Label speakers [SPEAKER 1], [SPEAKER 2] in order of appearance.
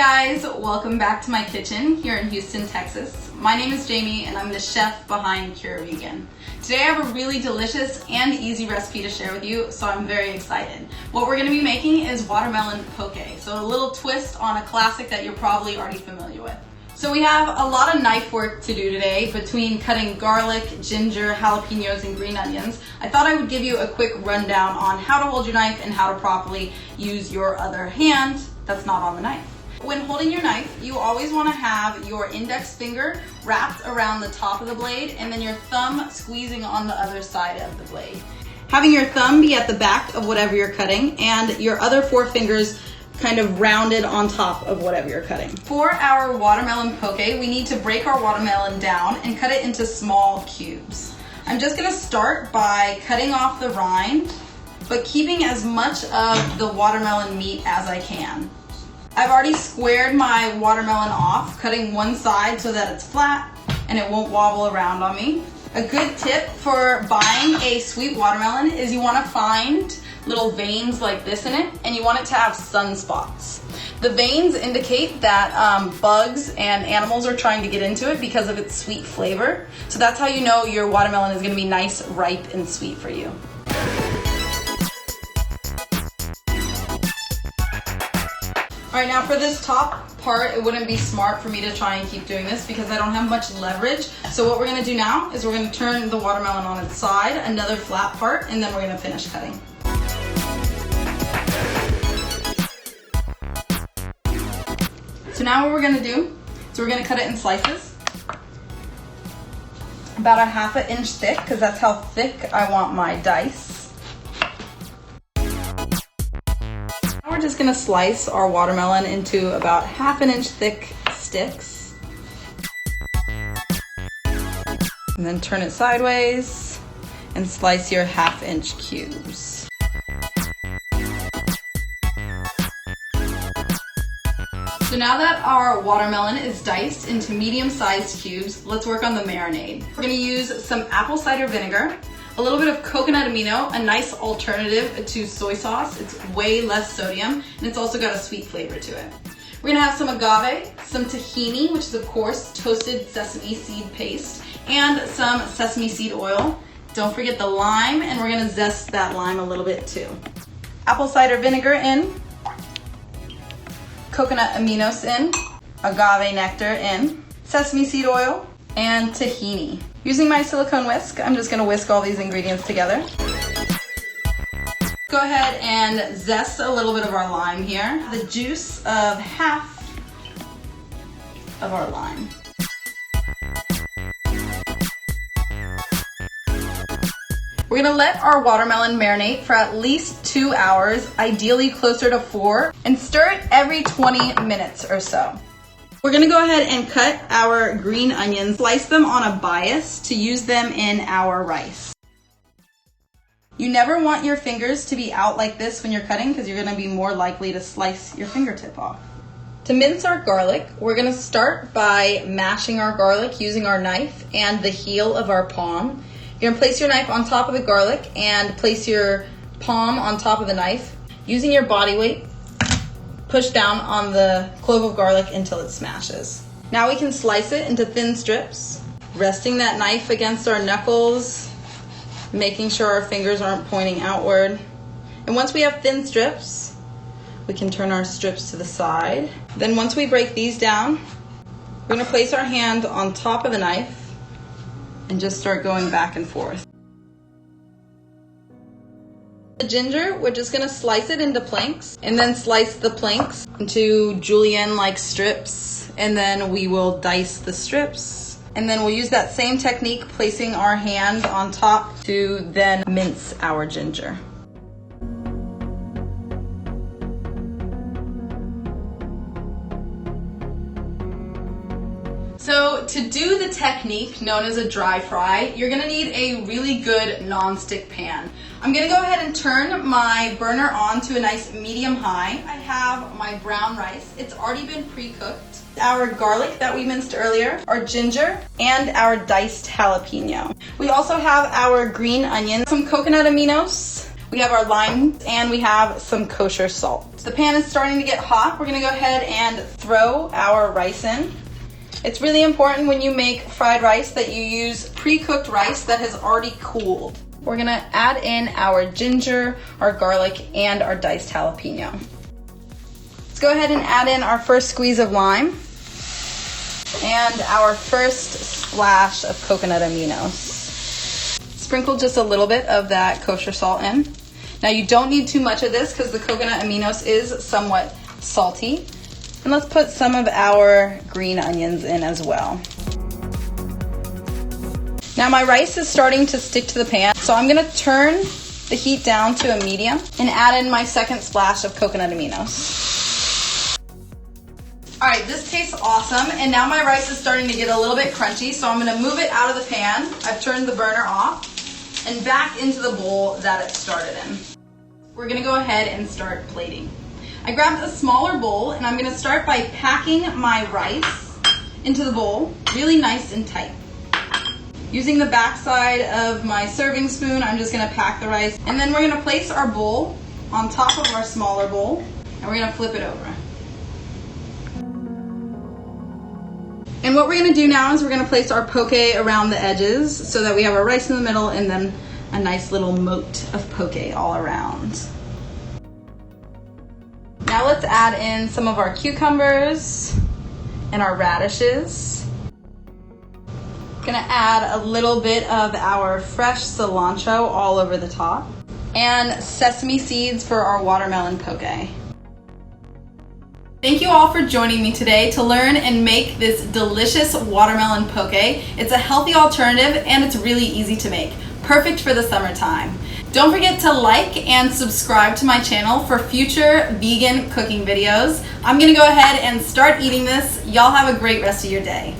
[SPEAKER 1] guys, welcome back to my kitchen here in Houston, Texas. My name is Jamie and I'm the chef behind Cure Vegan. Today I have a really delicious and easy recipe to share with you, so I'm very excited. What we're going to be making is watermelon poke, so a little twist on a classic that you're probably already familiar with. So we have a lot of knife work to do today between cutting garlic, ginger, jalapenos, and green onions. I thought I would give you a quick rundown on how to hold your knife and how to properly use your other hand that's not on the knife. When holding your knife, you always want to have your index finger wrapped around the top of the blade and then your thumb squeezing on the other side of the blade. Having your thumb be at the back of whatever you're cutting and your other four fingers kind of rounded on top of whatever you're cutting. For our watermelon poke, we need to break our watermelon down and cut it into small cubes. I'm just going to start by cutting off the rind, but keeping as much of the watermelon meat as I can. I've already squared my watermelon off, cutting one side so that it's flat and it won't wobble around on me. A good tip for buying a sweet watermelon is you want to find little veins like this in it, and you want it to have sunspots. The veins indicate that bugs and animals are trying to get into it because of its sweet flavor. So that's how you know your watermelon is going to be nice, ripe, and sweet for you. Alright, now for this top part, it wouldn't be smart for me to try and keep doing this because I don't have much leverage. So what we're going to do now is we're going to turn the watermelon on its side, another flat part, and then we're going to finish cutting. So now what we're going to do is we're going to cut it in slices, about a ½ inch thick, because that's how thick I want my dice. Now we're just going to slice our watermelon into about ½ inch thick sticks, and then turn it sideways and slice your ½ inch cubes. So now that our watermelon is diced into medium-sized cubes, let's work on the marinade. We're going to use some apple cider vinegar, a little bit of coconut amino, a nice alternative to soy sauce. It's way less sodium, and it's also got a sweet flavor to it. We're going to have some agave, some tahini, which is of course toasted sesame seed paste, and some sesame seed oil. Don't forget the lime, and we're going to zest that lime a little bit too. Apple cider vinegar in, coconut aminos in, agave nectar in, sesame seed oil, and tahini. Using my silicone whisk, I'm just going to whisk all these ingredients together. Go ahead and zest a little bit of our lime here. The juice of half of our lime. We're going to let our watermelon marinate for at least 2 hours, ideally closer to 4, and stir it every 20 minutes or so. We're going to go ahead and cut our green onions, slice them on a bias to use them in our rice. You never want your fingers to be out like this when you're cutting because you're going to be more likely to slice your fingertip off. To mince our garlic, we're going to start by mashing our garlic using our knife and the heel of our palm. You're going to place your knife on top of the garlic and place your palm on top of the knife. Using your body weight, push down on the clove of garlic until it smashes. Now we can slice it into thin strips, resting that knife against our knuckles, making sure our fingers aren't pointing outward. And once we have thin strips, we can turn our strips to the side. Then once we break these down, we're going to place our hand on top of the knife and just start going back and forth. The ginger, we're just going to slice it into planks and then slice the planks into julienne-like strips, and then we will dice the strips. And then we'll use that same technique, placing our hand on top to then mince our ginger. So to do the technique known as a dry fry, you're going to need a really good non-stick pan. I'm going to go ahead and turn my burner on to a nice medium-high. I have my brown rice. It's already been pre-cooked. Our garlic that we minced earlier, our ginger, and our diced jalapeno. We also have our green onion, some coconut aminos, We have our lime and we have some kosher salt. The pan is starting to get hot. We're gonna go ahead and throw our rice in. It's really important when you make fried rice that you use pre-cooked rice that has already cooled. We're gonna add in our ginger, our garlic, and our diced jalapeno. Let's go ahead and add in our first squeeze of lime and our first splash of coconut aminos. Sprinkle just a little bit of that kosher salt in. Now you don't need too much of this because the coconut aminos is somewhat salty. And let's put some of our green onions in as well. Now my rice is starting to stick to the pan, so I'm gonna turn the heat down to a medium and add in my second splash of coconut aminos. All right, this tastes awesome, and now my rice is starting to get a little bit crunchy, so I'm gonna move it out of the pan. I've turned the burner off and back into the bowl that it started in. We're gonna go ahead and start plating. I grabbed a smaller bowl and I'm gonna start by packing my rice into the bowl really nice and tight. Using the backside of my serving spoon, I'm just gonna pack the rice, and then we're gonna place our bowl on top of our smaller bowl and we're gonna flip it over. And what we're gonna do now is we're gonna place our poke around the edges so that we have our rice in the middle and then a nice little moat of poke all around. Now let's add in some of our cucumbers and our radishes. Gonna add a little bit of our fresh cilantro all over the top and sesame seeds for our watermelon poke. Thank you all for joining me today to learn and make this delicious watermelon poke. It's a healthy alternative and it's really easy to make. Perfect for the summertime. Don't forget to like and subscribe to my channel for future vegan cooking videos. I'm gonna go ahead and start eating this. Y'all have a great rest of your day.